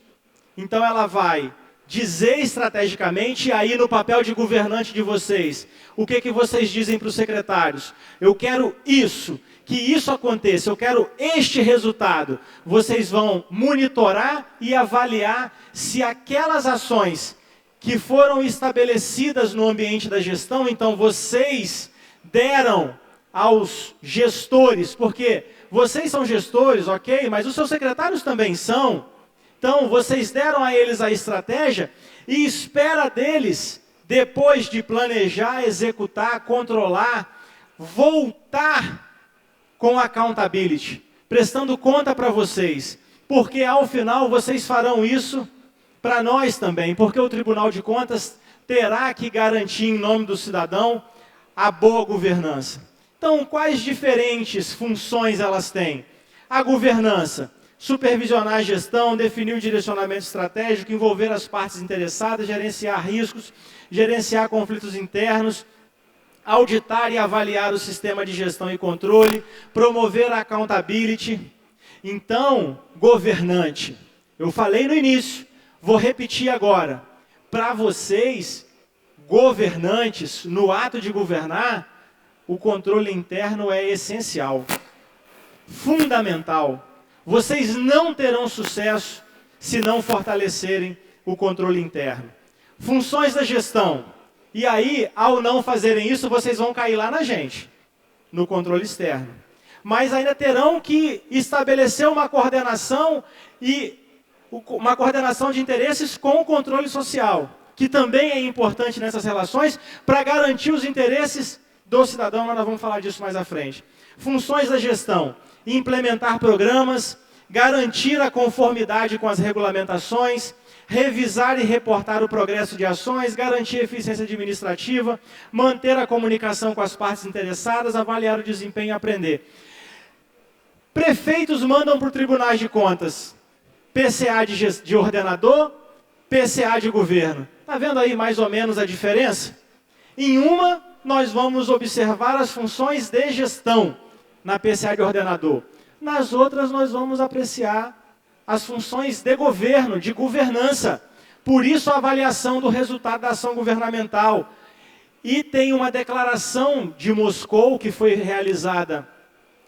Então ela vai dizer estrategicamente, e aí no papel de governante de vocês, o que vocês dizem para os secretários? Eu quero isso, que isso aconteça, eu quero este resultado. Vocês vão monitorar e avaliar se aquelas ações que foram estabelecidas no ambiente da gestão, então vocês deram aos gestores, porque vocês são gestores, ok, mas os seus secretários também são. Então, vocês deram a eles a estratégia e espera deles, depois de planejar, executar, controlar, voltar com accountability, prestando conta para vocês, porque ao final vocês farão isso para nós também, porque o Tribunal de Contas terá que garantir em nome do cidadão a boa governança. Então, quais diferentes funções elas têm? A governança: supervisionar a gestão, definir o direcionamento estratégico, envolver as partes interessadas, gerenciar riscos, gerenciar conflitos internos, auditar e avaliar o sistema de gestão e controle, promover a accountability. Então, governante, eu falei no início, vou repetir agora. Para vocês, governantes, no ato de governar, o controle interno é essencial, fundamental. Vocês não terão sucesso se não fortalecerem o controle interno. Funções da gestão. E aí, ao não fazerem isso, vocês vão cair lá na gente, no controle externo. Mas ainda terão que estabelecer uma coordenação de interesses com o controle social. que também é importante nessas relações, para garantir os interesses do cidadão, nós vamos falar disso mais à frente. Funções da gestão: implementar programas, garantir a conformidade com as regulamentações, revisar e reportar o progresso de ações, garantir a eficiência administrativa, manter a comunicação com as partes interessadas, avaliar o desempenho e aprender. Prefeitos mandam para o Tribunal de Contas PCA de ordenador, PCA de governo. Está vendo aí mais ou menos a diferença? Em uma, nós vamos observar as funções de gestão na PCA de ordenador. Nas outras, nós vamos apreciar as funções de governo, de governança. Por isso, a avaliação do resultado da ação governamental. E tem uma declaração de Moscou, que foi realizada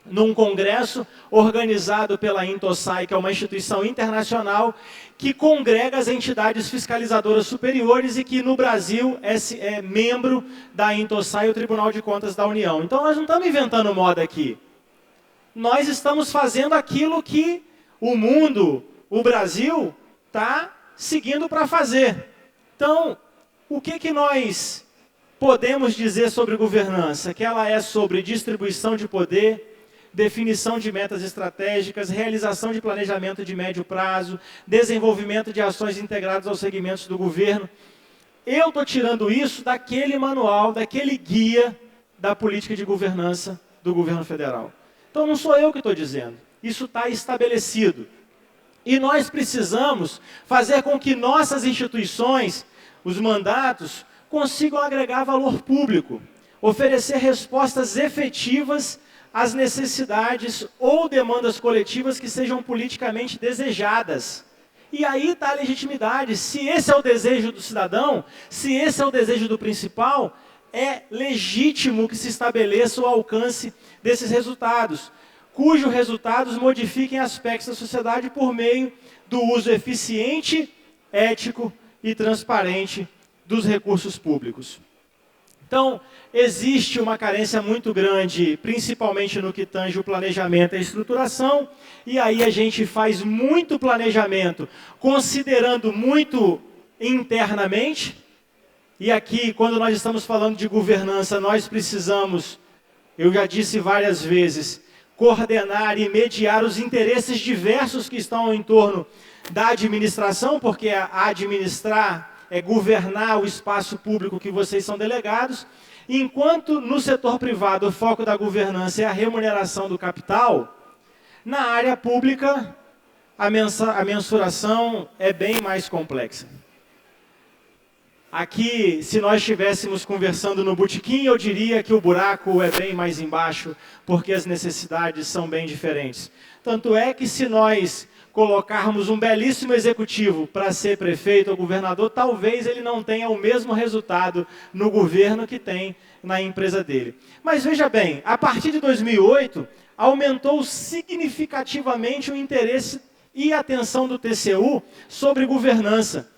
num congresso organizado pela Intosai, que é uma instituição internacional que congrega as entidades fiscalizadoras superiores e que no Brasil é membro da Intosai, o Tribunal de Contas da União. Então nós não estamos inventando moda aqui. Nós estamos fazendo aquilo que o mundo, o Brasil, está seguindo para fazer. Então, o que nós podemos dizer sobre governança? Que ela é sobre distribuição de poder, definição de metas estratégicas, realização de planejamento de médio prazo, desenvolvimento de ações integradas aos segmentos do governo. Eu estou tirando isso daquele manual, daquele guia da política de governança do governo federal. Então não sou eu que estou dizendo, isso está estabelecido. E nós precisamos fazer com que nossas instituições, os mandatos, consigam agregar valor público, oferecer respostas efetivas às necessidades ou demandas coletivas que sejam politicamente desejadas. E aí está a legitimidade. Se esse é o desejo do cidadão, se esse é o desejo do principal, é legítimo que se estabeleça o alcance desses resultados, cujos resultados modifiquem aspectos da sociedade por meio do uso eficiente, ético e transparente dos recursos públicos. Então, existe uma carência muito grande, principalmente no que tange o planejamento e a estruturação, e aí a gente faz muito planejamento, considerando muito internamente, e aqui, quando nós estamos falando de governança, nós precisamos, eu já disse várias vezes, coordenar e mediar os interesses diversos que estão em torno da administração, porque administrar é governar o espaço público que vocês são delegados, enquanto no setor privado o foco da governança é a remuneração do capital, na área pública a mensuração é bem mais complexa. Aqui, se nós estivéssemos conversando no botequim, eu diria que o buraco é bem mais embaixo, porque as necessidades são bem diferentes. Tanto é que se nós colocarmos um belíssimo executivo para ser prefeito ou governador, talvez ele não tenha o mesmo resultado no governo que tem na empresa dele. Mas veja bem, a partir de 2008, aumentou significativamente o interesse e atenção do TCU sobre governança.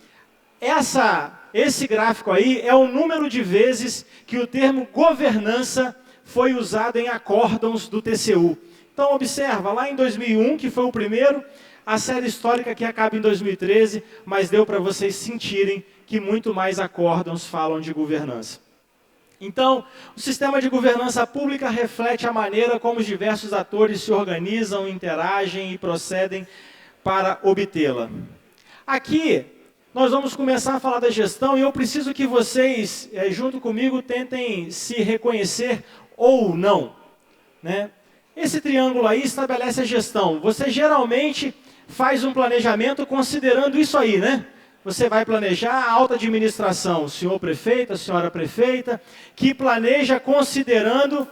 Esse gráfico aí é o número de vezes que o termo governança foi usado em acórdãos do TCU. Então observa, lá em 2001, que foi o primeiro, a série histórica que acaba em 2013, mas deu para vocês sentirem que muito mais acórdãos falam de governança. Então, o sistema de governança pública reflete a maneira como os diversos atores se organizam, interagem e procedem para obtê-la. Aqui, nós vamos começar a falar da gestão e eu preciso que vocês, junto comigo, tentem se reconhecer ou não, né? Esse triângulo aí estabelece a gestão. Você geralmente faz um planejamento considerando isso aí, né? Você vai planejar a alta administração, o senhor prefeito, a senhora prefeita, que planeja considerando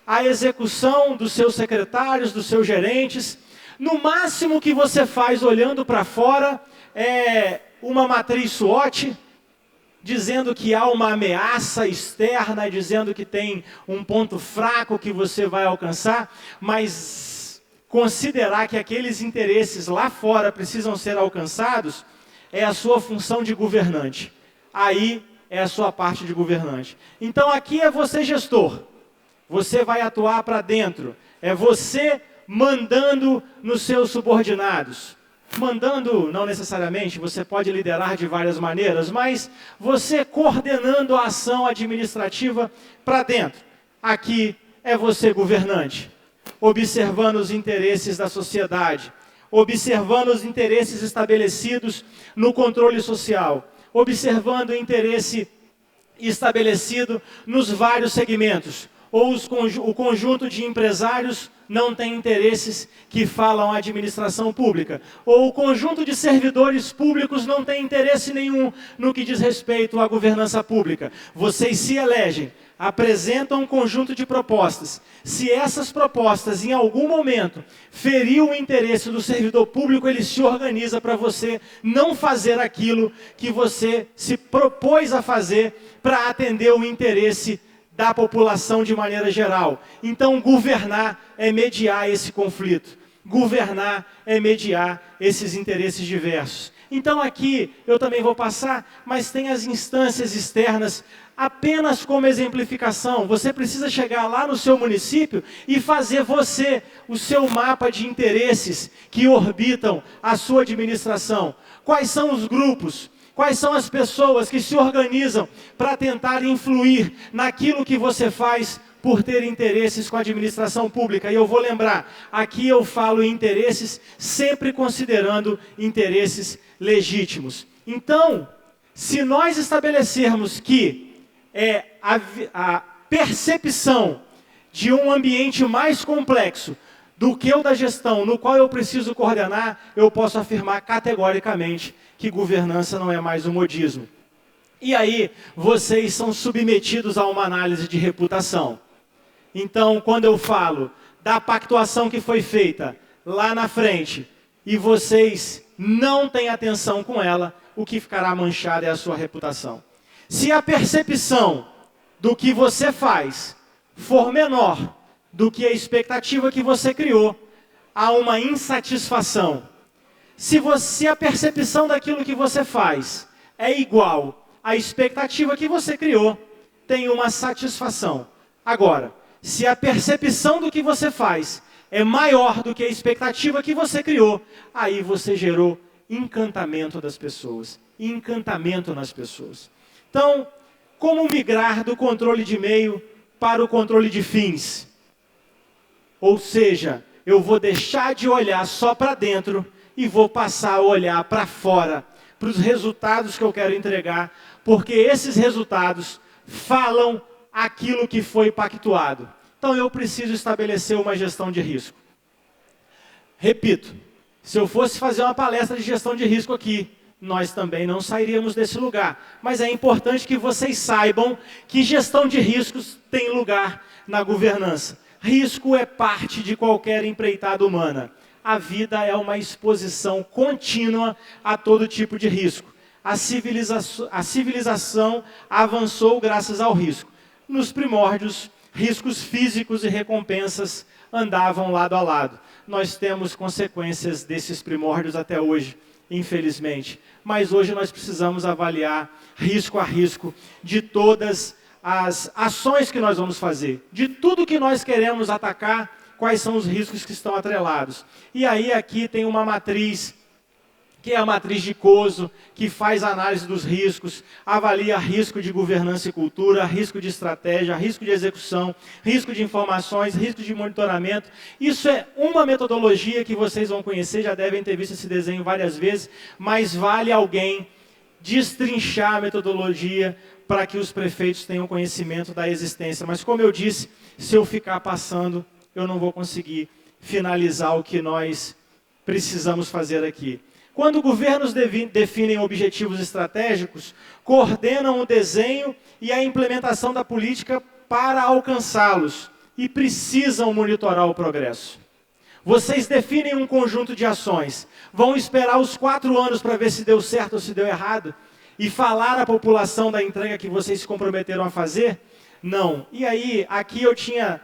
a execução dos seus secretários, dos seus gerentes. No máximo que você faz olhando para fora é uma matriz SWOT, dizendo que há uma ameaça externa, dizendo que tem um ponto fraco que você vai alcançar, mas considerar que aqueles interesses lá fora precisam ser alcançados é a sua função de governante. Aí é a sua parte de governante. Então aqui é você gestor. Você vai atuar para dentro. É você mandando nos seus subordinados. mandando, não necessariamente, você pode liderar de várias maneiras, mas você coordenando a ação administrativa para dentro. Aqui é você governante, observando os interesses da sociedade, observando os interesses estabelecidos no controle social, observando o interesse estabelecido nos vários segmentos, ou o conjunto de empresários não tem interesses que falam à administração pública, ou o conjunto de servidores públicos não tem interesse nenhum no que diz respeito à governança pública. Vocês se elegem, apresentam um conjunto de propostas. Se essas propostas, em algum momento, feriam o interesse do servidor público, ele se organiza para você não fazer aquilo que você se propôs a fazer para atender o interesse da população de maneira geral. Então, governar é mediar esse conflito. Governar é mediar esses interesses diversos. Então, aqui, eu também vou passar, mas tem as instâncias externas, apenas como exemplificação. Você precisa chegar lá no seu município e fazer você o seu mapa de interesses que orbitam a sua administração. Quais são os grupos? Quais são as pessoas que se organizam para tentar influir naquilo que você faz por ter interesses com a administração pública? E eu vou lembrar, aqui eu falo em interesses sempre considerando interesses legítimos. Então, se nós estabelecermos que a percepção de um ambiente mais complexo do que o da gestão, no qual eu preciso coordenar, eu posso afirmar categoricamente que governança não é mais um modismo. E aí, vocês são submetidos a uma análise de reputação. Então, quando eu falo da pactuação que foi feita lá na frente, e vocês não têm atenção com ela, o que ficará manchado é a sua reputação. Se a percepção do que você faz for menor do que a expectativa que você criou, há uma insatisfação. Se a percepção daquilo que você faz é igual à expectativa que você criou, tem uma satisfação. Agora, se a percepção do que você faz é maior do que a expectativa que você criou, aí você gerou encantamento das pessoas, encantamento nas pessoas. Então, como migrar do controle de meio para o controle de fins? Ou seja, eu vou deixar de olhar só para dentro e vou passar a olhar para fora, para os resultados que eu quero entregar, porque esses resultados falam aquilo que foi pactuado. Então eu preciso estabelecer uma gestão de risco. Repito, se eu fosse fazer uma palestra de gestão de risco aqui, nós também não sairíamos desse lugar. Mas é importante que vocês saibam que gestão de riscos tem lugar na governança. Risco é parte de qualquer empreitada humana. A vida é uma exposição contínua a todo tipo de risco. A civilização avançou graças ao risco. Nos primórdios, riscos físicos e recompensas andavam lado a lado. Nós temos consequências desses primórdios até hoje, infelizmente. Mas hoje nós precisamos avaliar risco a risco de todas as ações que nós vamos fazer, de tudo que nós queremos atacar, quais são os riscos que estão atrelados. E aí aqui tem uma matriz, que é a matriz de Coso, que faz análise dos riscos, avalia risco de governança e cultura, risco de estratégia, risco de execução, risco de informações, risco de monitoramento. Isso é uma metodologia que vocês vão conhecer, já devem ter visto esse desenho várias vezes, mas vale alguém destrinchar a metodologia para que os prefeitos tenham conhecimento da existência. Mas como eu disse, se eu ficar passando, eu não vou conseguir finalizar o que nós precisamos fazer aqui. Quando governos definem objetivos estratégicos, coordenam o desenho e a implementação da política para alcançá-los e precisam monitorar o progresso. Vocês definem um conjunto de ações, vão esperar os 4 anos para ver se deu certo ou se deu errado e falar à população da entrega que vocês se comprometeram a fazer? Não. E aí, aqui eu tinha...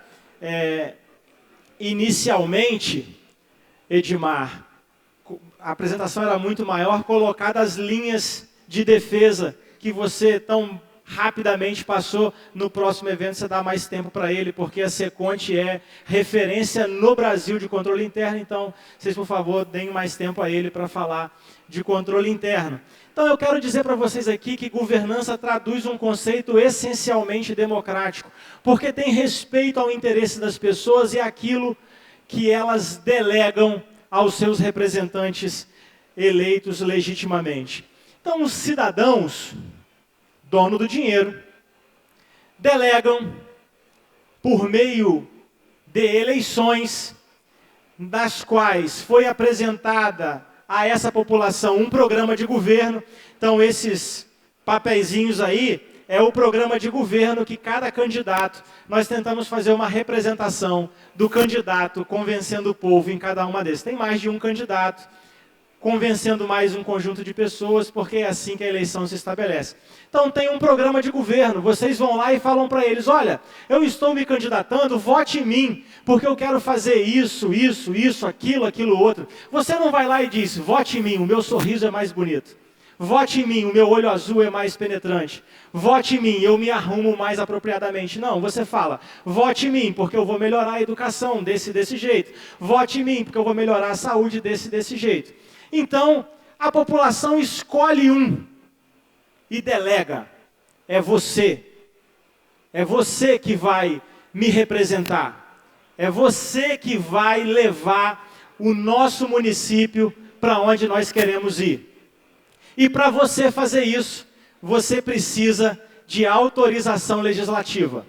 Inicialmente, Edmar, a apresentação era muito maior, colocadas as linhas de defesa que você tão rapidamente passou, no próximo evento você dá mais tempo para ele, porque a Seconte é referência no Brasil de controle interno, então vocês, por favor, deem mais tempo a ele para falar de controle interno. Então eu quero dizer para vocês aqui que governança traduz um conceito essencialmente democrático, porque tem respeito ao interesse das pessoas e àquilo que elas delegam aos seus representantes eleitos legitimamente. Então os cidadãos, dono do dinheiro, delegam por meio de eleições, das quais foi apresentada a essa população um programa de governo. Então esses papeizinhos aí é o programa de governo que cada candidato, nós tentamos fazer uma representação do candidato convencendo o povo em cada uma desses. Tem mais de um candidato convencendo mais um conjunto de pessoas, porque é assim que a eleição se estabelece. Então tem um programa de governo, vocês vão lá e falam para eles, olha, eu estou me candidatando, vote em mim, porque eu quero fazer isso, isso, isso, aquilo, outro. Você não vai lá e diz, vote em mim, o meu sorriso é mais bonito. Vote em mim, o meu olho azul é mais penetrante. Vote em mim, eu me arrumo mais apropriadamente. Não, você fala, vote em mim, porque eu vou melhorar a educação desse jeito. Vote em mim, porque eu vou melhorar a saúde desse jeito. Então, a população escolhe um e delega. É você. É você que vai me representar. É você que vai levar o nosso município para onde nós queremos ir. E para você fazer isso, você precisa de autorização legislativa.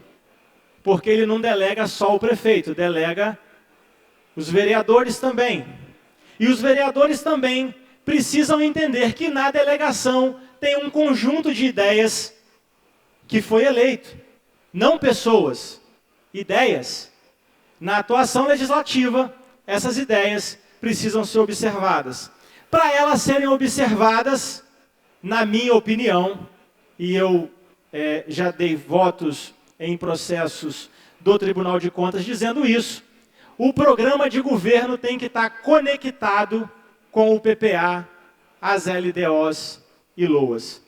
Porque ele não delega só o prefeito, delega os vereadores também. E os vereadores também precisam entender que na delegação tem um conjunto de ideias que foi eleito. Não pessoas, ideias. Na atuação legislativa, essas ideias precisam ser observadas. Para elas serem observadas, na minha opinião, e eu já dei votos em processos do Tribunal de Contas dizendo isso, o programa de governo tem que estar conectado com o PPA, as LDOs e LOAs.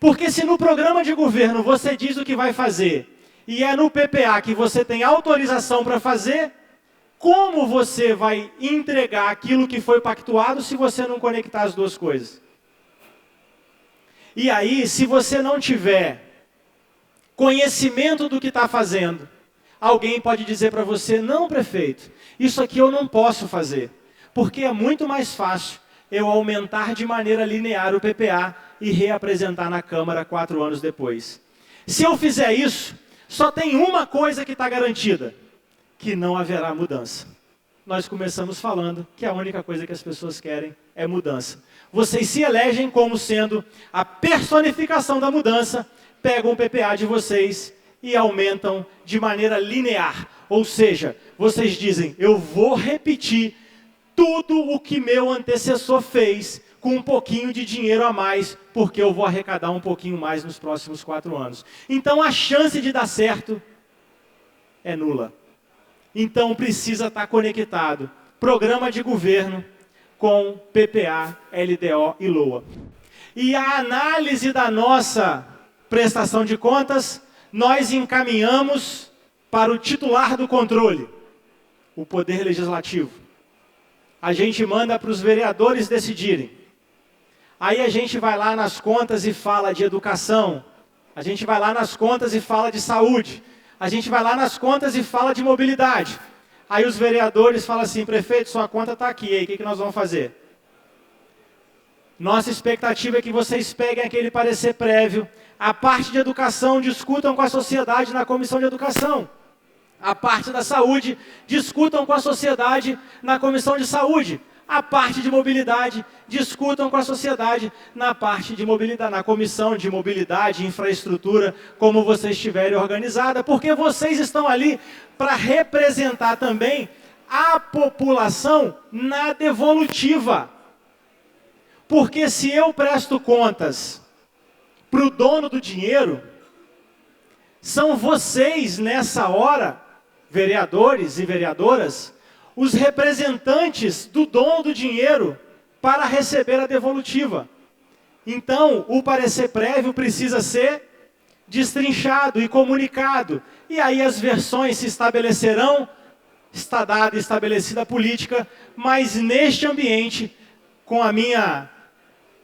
Porque se no programa de governo você diz o que vai fazer, e é no PPA que você tem autorização para fazer, como você vai entregar aquilo que foi pactuado se você não conectar as duas coisas? E aí, se você não tiver conhecimento do que está fazendo, alguém pode dizer para você, não, prefeito, isso aqui eu não posso fazer, porque é muito mais fácil eu aumentar de maneira linear o PPA e reapresentar na Câmara 4 anos depois. Se eu fizer isso, só tem uma coisa que está garantida, que não haverá mudança. Nós começamos falando que a única coisa que as pessoas querem é mudança. Vocês se elegem como sendo a personificação da mudança, pegam o PPA de vocês e aumentam de maneira linear. Ou seja, vocês dizem, eu vou repetir tudo o que meu antecessor fez com um pouquinho de dinheiro a mais, porque eu vou arrecadar um pouquinho mais nos próximos 4 anos. Então a chance de dar certo é nula. Então precisa estar conectado programa de governo com PPA, LDO e LOA. E a análise da nossa prestação de contas, nós encaminhamos para o titular do controle, o Poder Legislativo. A gente manda para os vereadores decidirem. Aí a gente vai lá nas contas e fala de educação. A gente vai lá nas contas e fala de saúde. A gente vai lá nas contas e fala de mobilidade. Aí os vereadores falam assim, prefeito, sua conta está aqui, aí o que nós vamos fazer? Nossa expectativa é que vocês peguem aquele parecer prévio. A parte de educação discutam com a sociedade na comissão de educação. A parte da saúde discutam com a sociedade na comissão de saúde. A parte de mobilidade discutam com a sociedade na parte de mobilidade, na comissão de mobilidade e infraestrutura, como vocês estiverem organizada, porque vocês estão ali para representar também a população na devolutiva. Porque se eu presto contas para o dono do dinheiro, são vocês nessa hora, vereadores e vereadoras, os representantes do dono do dinheiro para receber a devolutiva. Então, o parecer prévio precisa ser destrinchado e comunicado. E aí as versões se estabelecerão, está dada e estabelecida a política, mas neste ambiente, com a minha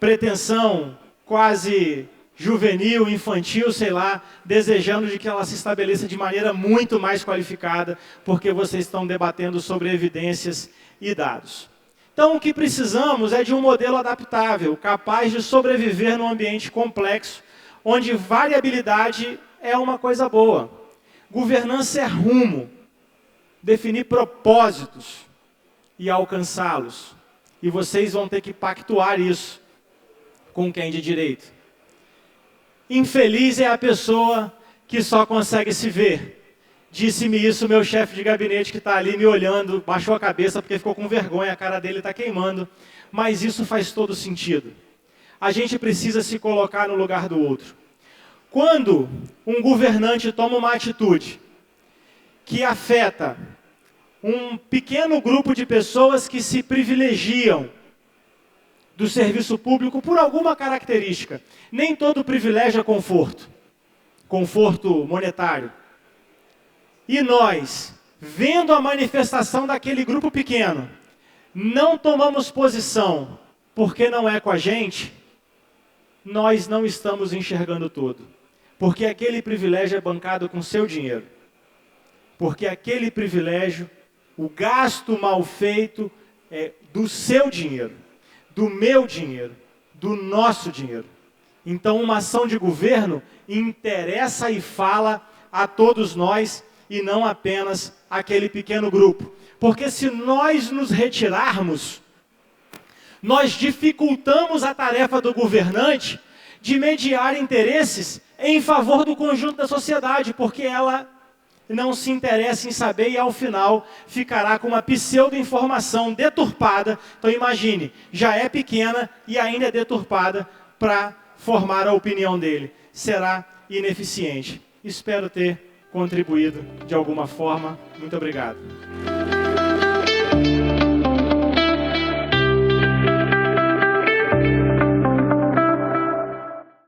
pretensão quase juvenil, infantil, sei lá, desejando de que ela se estabeleça de maneira muito mais qualificada, porque vocês estão debatendo sobre evidências e dados. Então, o que precisamos é de um modelo adaptável, capaz de sobreviver num ambiente complexo, onde variabilidade é uma coisa boa. Governança é rumo, definir propósitos e alcançá-los. E vocês vão ter que pactuar isso com quem de direito. Infeliz é a pessoa que só consegue se ver. Disse-me isso meu chefe de gabinete que está ali me olhando, baixou a cabeça porque ficou com vergonha, a cara dele está queimando. Mas isso faz todo sentido. A gente precisa se colocar no lugar do outro. Quando um governante toma uma atitude que afeta um pequeno grupo de pessoas que se privilegiam do serviço público por alguma característica. Nem todo privilégio é conforto monetário. E nós, vendo a manifestação daquele grupo pequeno, não tomamos posição porque não é com a gente, nós não estamos enxergando todo. Porque aquele privilégio é bancado com seu dinheiro. Porque aquele privilégio, o gasto mal feito é do seu dinheiro, do meu dinheiro, do nosso dinheiro. Então, uma ação de governo interessa e fala a todos nós e não apenas aquele pequeno grupo. Porque se nós nos retirarmos, nós dificultamos a tarefa do governante de mediar interesses em favor do conjunto da sociedade, porque ela não se interessa em saber e, ao final, ficará com uma pseudo-informação deturpada. Então, imagine, já é pequena e ainda é deturpada para formar a opinião dele. Será ineficiente. Espero ter contribuído de alguma forma. Muito obrigado.